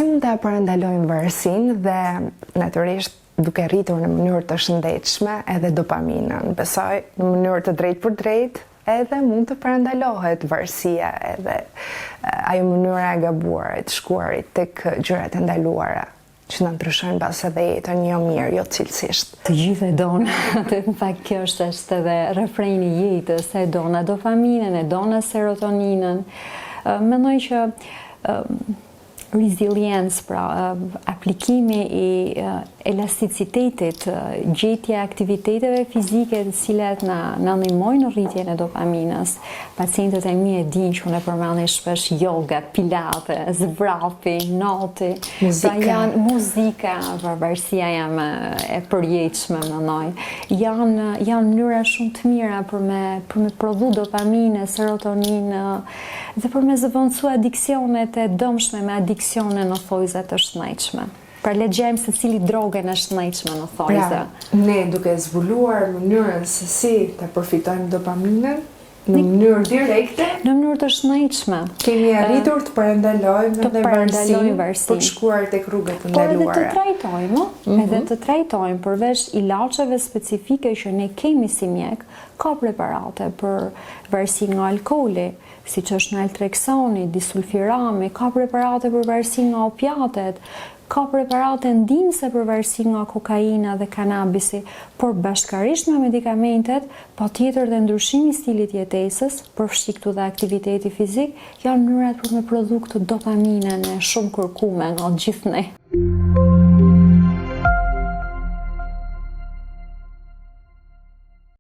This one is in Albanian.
Si mund të parandalojmë varësinë dhe natyrisht duke rritur në mënyrë të shëndetshme edhe dopaminën? Besoj në mënyrë të drejtë për drejtë edhe mund të parandalohet varësia edhe ajo mënyra e gabuar e të shkuarit tek gjërat e ndaluara që na ndryshojnë pas edhe jetën jo mirë, jo cilësisht. Të gjithë e dona, në fakt kjo është edhe refreni i jetës, e dona dopaminën, e dona serotoninën. Mendoj që resilience, pra aplikimi i elasticitetit, gjetja e aktiviteteve fizike të cilat na ndihmojnë në rritjen e dopaminës. Pacientët e mi e dinë që unë e përmendej shpesh yoga, pilates, vrapi, noti, pra janë muzika, varësia jam e përjetshme mendoj. Janë mënyra shumë të mira për me prodhu dopaminë, serotoninë dhe për me zëvendësu adiksionet e dëmshme me adiksione në thojza të shnetshme. Pra le gjejmë se cili drogën është shnetshme në thojza. Pra, ne duke zbuluar mënyrën se si të përfitojmë dopaminën në mënyrë direkte, në mënyrë të shnetshme, kemi arritur të parandalojmë edhe varësinë për të shkuar tek rrugët të ndaluara. Edhe të trajtojmë përveç ilaçeve specifike që ne kemi si mjek, ka preparate për varësi nga alkooli, siç është naltreksoni, disulfirami, ka preparate për varësi nga opiatet, ka preparate ndihmëse për varësi nga kokaina dhe kanabisi, por bashkërisht me medikamentet, patjetër dhe ndryshimi i stilit jetesës, përfshi këtu dhe aktiviteti fizik, janë mënyrat për me prodhu këtë dopaminën e shumë kërkuar nga gjithë ne.